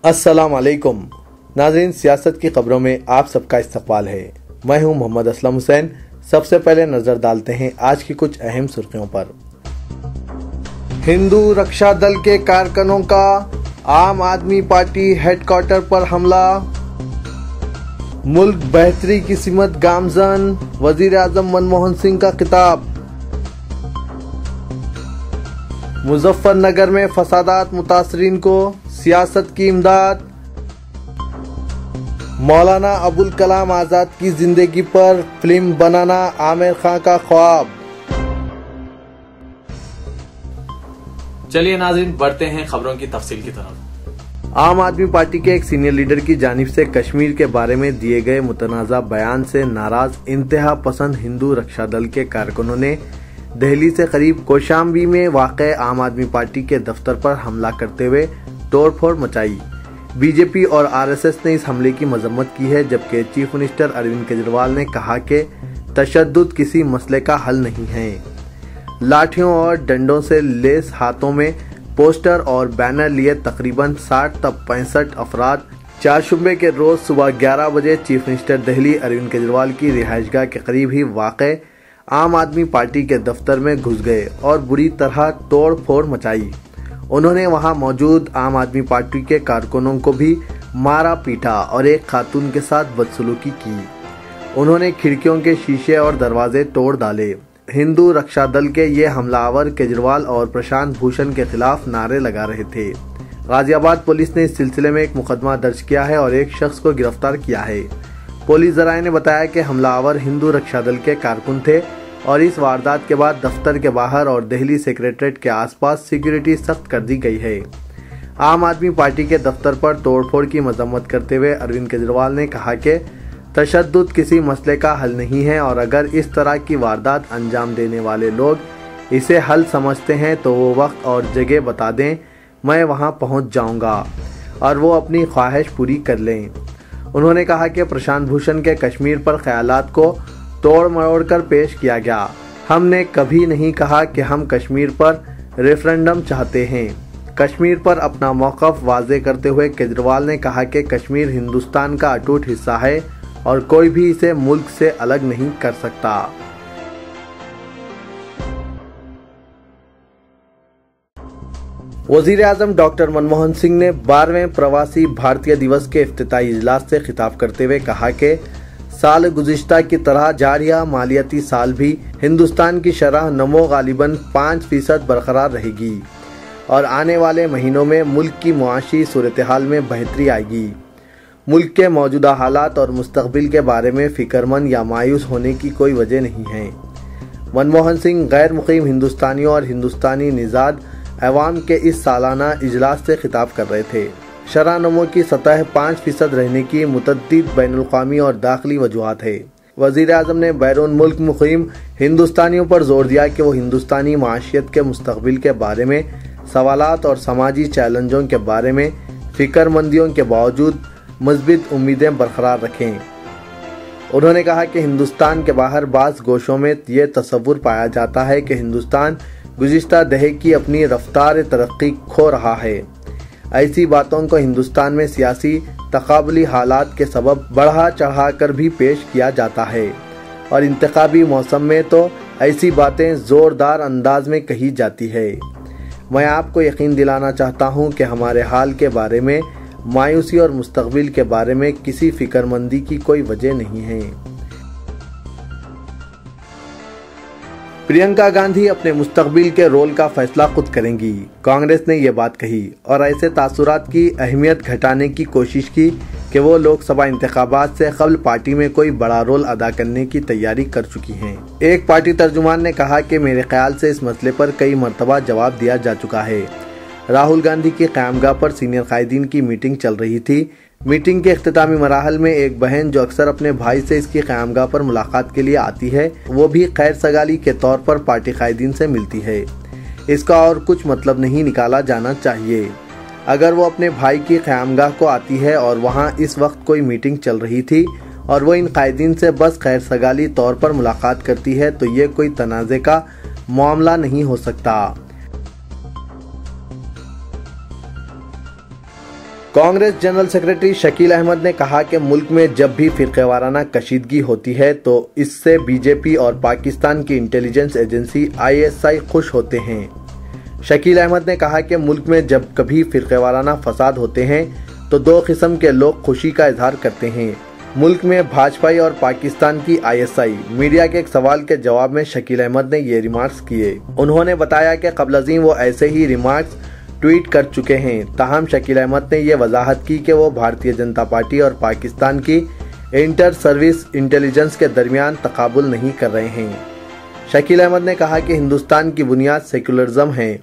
अस्सलाम वालेकुम नाज़रीन, सियासत की खबरों में आप सबका इस्तकबाल है। मैं हूं मोहम्मद असलम हुसैन। सबसे पहले नजर डालते हैं आज की कुछ अहम सुर्खियों पर। हिंदू रक्षा दल के कारकुनों का आम आदमी पार्टी हेडक्वार्टर पर हमला। मुल्क बेहतरी की सिमत गामजन, वजीर आजम मनमोहन सिंह का खिताब। मुजफ्फरनगर में फसादात मुतासरीन को सियासत की इमदाद। मौलाना अबुल कलाम आजाद की जिंदगी पर फिल्म बनाना आमिर खान का ख्वाब। चलिए नाज़रीन, बढ़ते हैं खबरों की तफसील की तरफ। आम आदमी पार्टी के एक सीनियर लीडर की जानिब से कश्मीर के बारे में दिए गए मुतनाज़ा बयान से नाराज इंतहा पसंद हिंदू रक्षा दल के कारकुनों ने दिल्ली से करीब कौशाम्बी में वाक़े आम आदमी पार्टी के दफ्तर पर हमला करते हुए तोड़फोड़ मचाई। बीजेपी और आरएसएस ने इस हमले की मजम्मत की है, जबकि चीफ मिनिस्टर अरविंद केजरीवाल ने कहा कि तशद्दुद किसी मसले का हल नहीं है। लाठियों और डंडों से लेस हाथों में पोस्टर और बैनर लिए तकरीबन 60 तक 65 अफराद चारशुबे के रोज सुबह 11 बजे चीफ मिनिस्टर दिल्ली अरविंद केजरीवाल की रिहाइशगाह के करीब ही वाक़े आम आदमी पार्टी के दफ्तर में घुस गए और बुरी तरह तोड़ फोड़ मचाई। उन्होंने वहां मौजूद आम आदमी पार्टी के कारकुनों को भी मारा पीटा और एक खातून के साथ बदसलूकी की। उन्होंने खिड़कियों के शीशे और दरवाजे तोड़ डाले। हिंदू रक्षा दल के ये हमलावर केजरीवाल और प्रशांत भूषण के खिलाफ नारे लगा रहे थे। गाजियाबाद पुलिस ने इस सिलसिले में एक मुकदमा दर्ज किया है और एक शख्स को गिरफ्तार किया है। पुलिस जराये ने बताया कि हमलावर हिंदू रक्षा दल के कारकुन थे और इस वारदात के बाद दफ्तर के बाहर और दिल्ली सेक्रेटरीट के आसपास सिक्योरिटी सख्त कर दी गई है। आम आदमी पार्टी के दफ्तर पर तोड़फोड़ की मजम्मत करते हुए अरविंद केजरीवाल ने कहा कि तशद्दुद किसी मसले का हल नहीं है और अगर इस तरह की वारदात अंजाम देने वाले लोग इसे हल समझते हैं तो वो वक्त और जगह बता दें, मैं वहां पहुंच जाऊंगा और वो अपनी ख्वाहिश पूरी कर लें। उन्होंने कहा कि प्रशांत भूषण के कश्मीर पर ख्यालात को तोड़ मरोड़ कर पेश किया गया। हमने कभी नहीं कहा कि हम कश्मीर पर रेफरेंडम चाहते हैं। कश्मीर पर अपना मौक़िफ़ वाज़े करते हुए केजरीवाल ने कहा कि कश्मीर हिंदुस्तान का अटूट हिस्सा है और कोई भी इसे मुल्क से अलग नहीं कर सकता। वज़ीर आज़म डॉक्टर मनमोहन सिंह ने 12वें प्रवासी भारतीय दिवस के इफ्तिताही इजलास से खिताब करते हुए कहा कि साल गुज़िश्ता की तरह जारिया मालियाती साल भी हिंदुस्तान की शरह नमो गालिबन 5% बरकरार रहेगी और आने वाले महीनों में मुल्क की मुआशी सूरत-ए-हाल में बेहतरी आएगी। मुल्क के मौजूदा हालात और मुस्तकबिल के बारे में फ़िक्रमंद या मायूस होने की कोई वजह नहीं है। मनमोहन सिंह गैर मुक़ीम हिंदुस्तानियों और हिंदुस्तानी निज़ाद अवाम के इस सालाना इजलास से खिताब कर रहे थे। शरह नमो की सतह 5% रहने की मुतअद्दिद बैनुल-अक़वामी और दाखिली वजूहात है। वज़ीर आज़म ने बैरून मुल्क मुक़ीम हिंदुस्तानियों पर जोर दिया कि वो हिंदुस्तानी माशियत के मुस्तकबिल के बारे में सवालात और समाजी चैलेंजों के बारे में फ़िक्रमंदियों के बावजूद मज़बूत उम्मीदें बरकरार रखें। उन्होंने कहा कि हिंदुस्तान के बाहर बाज़ गोशों में ये तसव्वुर पाया जाता है कि हिंदुस्तान गुज़िश्ता दहक की अपनी रफ्तार तरक्की खो रहा है। ऐसी बातों को हिंदुस्तान में सियासी तकाबली हालात के सबब बढ़ा चढ़ा कर भी पेश किया जाता है और इंतखाबी मौसम में तो ऐसी बातें ज़ोरदार अंदाज में कही जाती है। मैं आपको यकीन दिलाना चाहता हूं कि हमारे हाल के बारे में मायूसी और मुस्तकबिल के बारे में किसी फ़िक्रमंदी की कोई वजह नहीं है। प्रियंका गांधी अपने मुस्तकबिल के रोल का फैसला खुद करेंगी, कांग्रेस ने यह बात कही और ऐसे तासुरात की अहमियत घटाने की कोशिश की कि वो लोकसभा इंतखाबात से कबल पार्टी में कोई बड़ा रोल अदा करने की तैयारी कर चुकी हैं। एक पार्टी तर्जुमान ने कहा कि मेरे ख्याल से इस मसले पर कई मरतबा जवाब दिया जा चुका है। राहुल गांधी की क़यामगाह पर सीनियर कायदीन की मीटिंग चल रही थी। मीटिंग के इख्तितामी मराहल में एक बहन जो अक्सर अपने भाई से इसकी क़यामगाह पर मुलाकात के लिए आती है, वो भी खैर सगाली के तौर पर पार्टी कायदीन से मिलती है। इसका और कुछ मतलब नहीं निकाला जाना चाहिए। अगर वो अपने भाई की क़यामगाह को आती है और वहाँ इस वक्त कोई मीटिंग चल रही थी और वो इन कायदीन से बस खैर सगाली तौर पर मुलाकात करती है तो ये कोई तनाज़े का मामला नहीं हो सकता। कांग्रेस जनरल सेक्रेटरी शकील अहमद ने कहा कि मुल्क में जब भी फिरक़ेवाराना कशीदगी होती है तो इससे बीजेपी और पाकिस्तान की इंटेलिजेंस एजेंसी ISI खुश होते हैं। शकील अहमद ने कहा कि मुल्क में जब कभी फिरक़ेवाराना फसाद होते हैं तो दो किस्म के लोग खुशी का इजहार करते हैं, मुल्क में भाजपा और पाकिस्तान की ISI। मीडिया के एक सवाल के जवाब में शकील अहमद ने ये रिमार्क्स किए। उन्होंने बताया कि क़ब्ल अज़ीम वो ऐसे ही रिमार्क्स ट्वीट कर चुके हैं। ताहम शकील अहमद ने यह वजाहत की कि वो भारतीय जनता पार्टी और पाकिस्तान की इंटर सर्विस इंटेलिजेंस के दरमियान तकाबुल नहीं कर रहे हैं। शकील अहमद ने कहा कि हिंदुस्तान की बुनियाद सेकुलरिज्म है,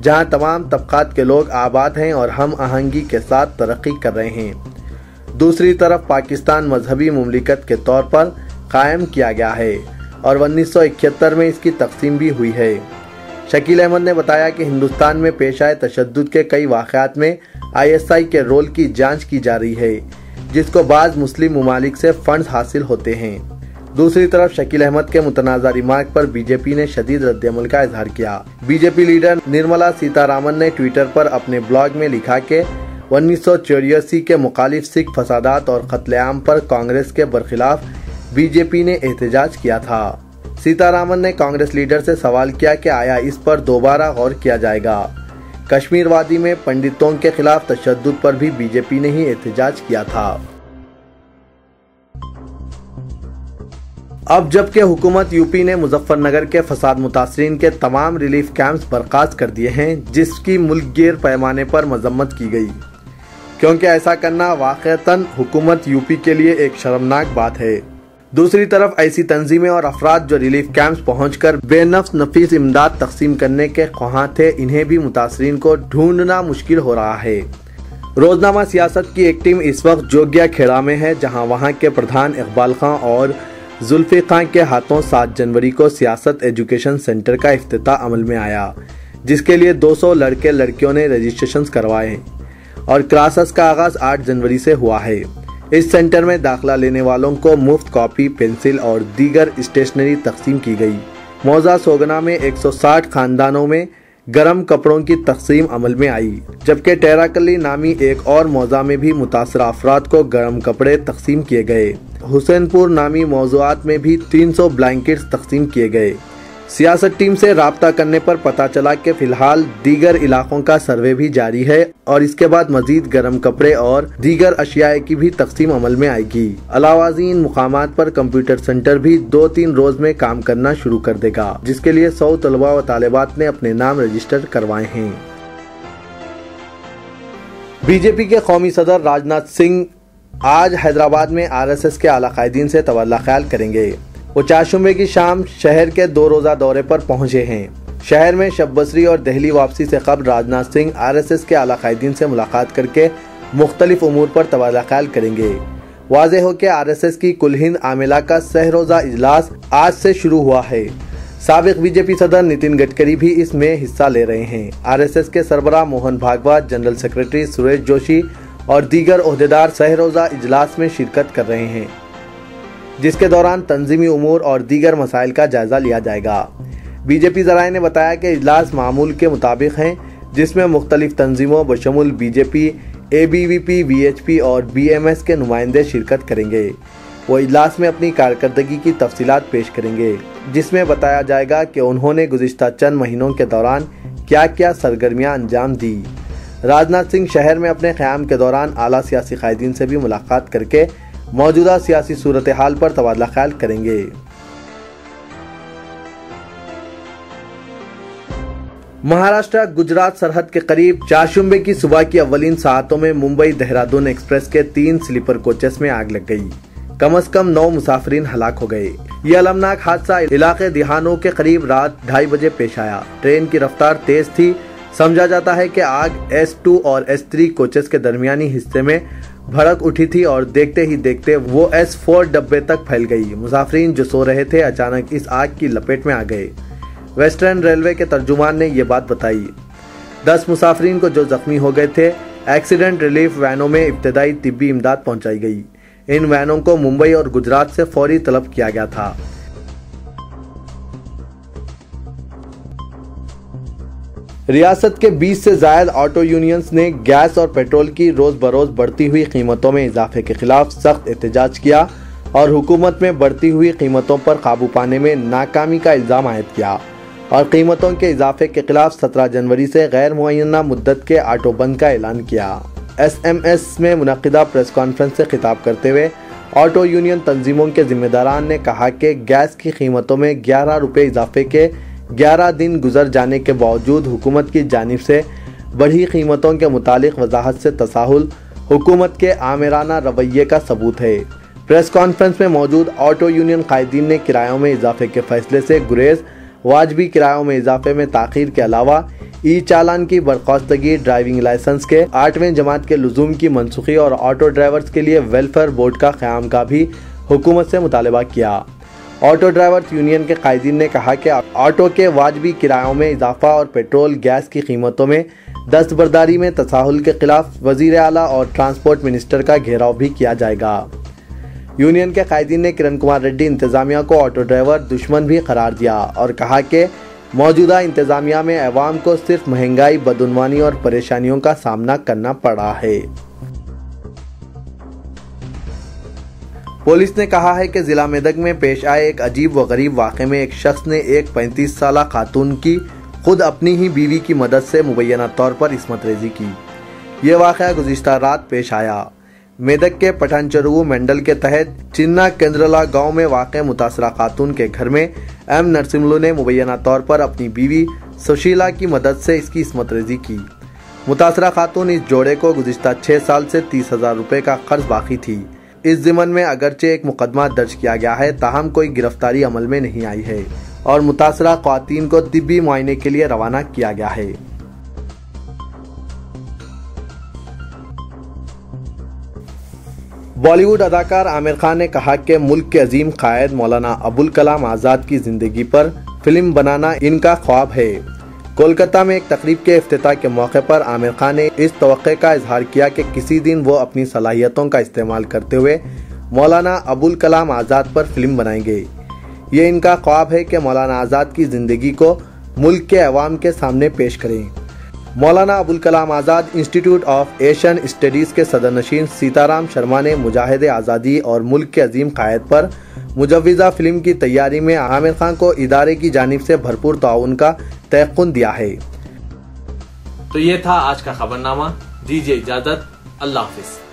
जहां तमाम तबकात के लोग आबाद हैं और हम आहंगी के साथ तरक्की कर रहे हैं। दूसरी तरफ पाकिस्तान मजहबी मुमलिकत के तौर पर कायम किया गया है और 1971 में इसकी तकसीम भी हुई है। शकील अहमद ने बताया कि हिंदुस्तान में पेश आए तशद्दुद के कई वाक़यात में ISI के रोल की जांच की जा रही है, जिसको बाज़ मुस्लिम ममालिक से फंड्स हासिल होते हैं। दूसरी तरफ शकील अहमद के मुतनाज़ा रिमार्क पर बीजेपी ने शदीद रद्दअमल का इजहार किया। बीजेपी लीडर निर्मला सीतारामन ने ट्विटर पर अपने ब्लॉग में लिखा कि 1984 के मुखालिफ सिख फसादात और कत्लेआम पर कांग्रेस के बरखिलाफ बीजेपी ने एहतजाज किया था। सीतारामन ने कांग्रेस लीडर से सवाल किया कि आया इस पर दोबारा गौर किया जाएगा। कश्मीर वादी में पंडितों के खिलाफ तशद्दुद पर भी बीजेपी ने ही एहतजाज किया था। अब जबकि हुकूमत यूपी ने मुजफ्फरनगर के फसाद मुतासरीन के तमाम रिलीफ कैंप्स बर्खास्त कर दिए हैं, जिसकी मुल्कगीर पैमाने पर मजम्मत की गई, क्योंकि ऐसा करना वाक़अतन हुकूमत यूपी के लिए एक शर्मनाक बात है। दूसरी तरफ ऐसी तंजीमें और अफराद जो रिलीफ कैंप्स पहुंचकर बेनफ्स नफीस इमदाद तकसीम करने के ख्वाहां थे, इन्हें भी मुतासरीन को ढूंढना मुश्किल हो रहा है। रोजनामा सियासत की एक टीम इस वक्त जोगिया खेड़ा में है, जहां वहां के प्रधान इकबाल खां और जुल्फी खां के हाथों 7 जनवरी को सियासत एजुकेशन सेंटर का इफ्तिताह अमल में आया, जिसके लिए 200 लड़के लड़कियों ने रजिस्ट्रेशन करवाए और क्लासेस का आगाज 8 जनवरी से हुआ है। इस सेंटर में दाखिला लेने वालों को मुफ्त कॉपी, पेंसिल और दीगर स्टेशनरी तकसीम की गई। मौजा सोगना में 160 खानदानों में गर्म कपड़ों की तकसीम अमल में आई, जबकि टेराकली नामी एक और मौजा में भी मुतासरा अफराद को गर्म कपड़े तकसीम किए गए। हुसैनपुर नामी मौजुआत में भी 300 ब्लैंकेट्स तकसीम किए गए। सियासत टीम से राब्ता करने पर पता चला कि फिलहाल दीगर इलाकों का सर्वे भी जारी है और इसके बाद मजीद गर्म कपड़े और दीगर अशिया की भी तकसीम अमल में आएगी। अलावा इन मुकामात पर कंप्यूटर सेंटर भी 2-3 रोज में काम करना शुरू कर देगा, जिसके लिए 100 तलबा व तालिबात ने अपने नाम रजिस्टर करवाए हैं। बीजेपी के कौमी सदर राजनाथ सिंह आज हैदराबाद में RSS के आला कायदीन से तवल्ला ख्याल करेंगे। वो चारशंबे की शाम शहर के 2 रोजा दौरे पर पहुंचे हैं। शहर में शब बसरी और दिल्ली वापसी से कबल राजनाथ सिंह RSS के आला कायदीन से मुलाकात करके मुख्तलिफ उमूर पर तबादला ख्याल करेंगे। वाज़ेह हो कि RSS की कुल हिंद आमिला का सहरोजा इजलास आज से शुरू हुआ है। साबिक बीजेपी सदर नितिन गडकरी भी इसमें हिस्सा ले रहे हैं। RSS के सरबराह मोहन भागवत, जनरल सेक्रेटरी सुरेश जोशी और दीगर ओहदेदार सहरोजा इजलास में शिरकत कर रहे हैं, जिसके दौरान तंजीमी उमूर और दीगर मसाइल का जायजा लिया जाएगा। बीजेपी ज़राए ने बताया कि इजलास मामूल के मुताबिक हैं, जिसमें मुख्तलिफ तंजीमों बशमुल बीजेपी, ABVP, VHP और BMS के नुमाइंदे शिरकत करेंगे। वो इजलास में अपनी कारकर्दगी की तफसीलात पेश करेंगे, जिसमें बताया जाएगा कि उन्होंने गुज़िश्ता चंद महीनों के दौरान क्या क्या सरगर्मियाँ अंजाम दी। राजनाथ सिंह शहर में अपने क़याम के दौरान आला सियासी कायदीन से भी मुलाकात करके मौजूदा सियासी सूरत हाल पर तबादला ख्याल करेंगे। महाराष्ट्र गुजरात सरहद के करीब चारशंबे की सुबह की अव्वलीन सातों में मुंबई देहरादून एक्सप्रेस के 3 स्लीपर कोचेस में आग लग गई। कम से कम 9 मुसाफिरीन हलाक हो गए। ये अलमनाक हादसा इलाके दिहानों के करीब रात 2:30 बजे पेश आया। ट्रेन की रफ्तार तेज थी। समझा जाता है कि आग S2 और S3 कोचेस के दरमियानी हिस्से में भड़क उठी थी और देखते ही देखते वो S4 डब्बे तक फैल गई। मुसाफिरीन जो सो रहे थे अचानक इस आग की लपेट में आ गए। वेस्टर्न रेलवे के तर्जुमान ने ये बात बताई। 10 मुसाफिरीन को जो जख्मी हो गए थे, एक्सीडेंट रिलीफ वैनों में इब्तदाई तिब्बी इमदाद पहुंचाई गई। इन वैनों को मुंबई और गुजरात से फौरी तलब किया गया था। रियासत के 20 से ज़ायद ऑटो यूनियंस ने गैस और पेट्रोल की रोज़ बरोज़ बढ़ती हुई कीमतों में इजाफे के खिलाफ सख्त एहतजाज किया और हुकूमत में बढ़ती हुई कीमतों पर काबू पाने में नाकामी का इल्ज़ाम आयद किया और कीमतों के इजाफे के खिलाफ 17 जनवरी से गैर मुअय्यना मुद्दत के ऑटो बंद का ऐलान किया। SMS में मुनक़िदा प्रेस कॉन्फ्रेंस से खिताब करते हुए ऑटो यूनियन तंजीमों के जिम्मेदारान ने कहा कि गैस की कीमतों में 11 रुपये इजाफे के 11 दिन गुजर जाने के बावजूद हुकूमत की जानिब से बढ़ी कीमतों के मुतालिक वजाहत से तसाहुल हुकूमत के आमिराना रवैये का सबूत है। प्रेस कॉन्फ्रेंस में मौजूद ऑटो यूनियन कायदीन ने किरायों में इजाफे के फैसले से गुरेज, वाजबी किरायों में इजाफे में ताख़ीर के अलावा ई चालान की बर्खास्तगी, ड्राइविंग लाइसेंस के 8वें जमात के लुज़ूम की मनसूखी और ऑटो ड्राइवर्स के लिए वेलफेयर बोर्ड का क़याम का भी हुकूमत से मुतालबा किया। ऑटो ड्राइवर्स यूनियन के कायदीन ने कहा कि ऑटो के वाजबी किरायों में इजाफा और पेट्रोल गैस की कीमतों में दस्तबरदारी में तसाहुल के खिलाफ वज़ीर आला और ट्रांसपोर्ट मिनिस्टर का घेराव भी किया जाएगा। यूनियन के कायदीन ने किरण कुमार रेड्डी इंतजामिया को ऑटो ड्राइवर दुश्मन भी करार दिया और कहा कि मौजूदा इंतजामिया में अवाम को सिर्फ महंगाई, बदउनवानी और परेशानियों का सामना करना पड़ा है। पुलिस ने कहा है कि जिला मेदक में पेश आए एक अजीब व गरीब वाक़े में एक शख्स ने एक 35 साला खातून की खुद अपनी ही बीवी की मदद से मुबैना तौर पर इस्मत रेजी की। ये वाक़या गुज़िश्ता रात पेश आया। मेदक के पठानचरू मंडल के तहत चिन्ना केंद्रला गांव में वाक़ मुतासरा खातून के घर में M नरसिम्हलू ने मुबैना तौर पर अपनी बीवी सुशीला की मदद से इसकी इस्मत रेजी की। मुतासरा खातून इस जोड़े को गुज़िश्ता 6 साल से 30,000 रुपये का कर्ज बाकी थी। इस ज़िमन में अगरचे एक मुकदमा दर्ज किया गया है, ताहम कोई गिरफ्तारी अमल में नहीं आई है और मुतासरा ख्वातीन को तिब्बी मुआयने के लिए रवाना किया गया है। बॉलीवुड अदाकार आमिर खान ने कहा कि मुल्क के अजीम कायद मौलाना अबुल कलाम आज़ाद की ज़िंदगी पर फिल्म बनाना इनका ख्वाब है। कोलकाता में एक तकरीब के इफ्तिताह के मौके पर आमिर खान ने इस तवक्के का इजहार किया कि किसी दिन वो अपनी सलाहियतों का इस्तेमाल करते हुए मौलाना अबुल कलाम आज़ाद पर फिल्म बनाएंगे। ये इनका ख्वाब है कि मौलाना आज़ाद की ज़िंदगी को मुल्क के अवाम के सामने पेश करें। Maulana Abul Kalam Azad institute of Asian studies के सदर नशीन सीताराम शर्मा ने मुजाहिद आज़ादी और मुल्क के अजीम कायद पर मुजव्विज़ा फिल्म की तैयारी में आमिर खान को इदारे की जानिब से भरपूर ताउन का तयक़ुन दिया है। तो ये था आज का खबरनामा। दीजिए इजाज़त। अल्लाह हाफ़िज़।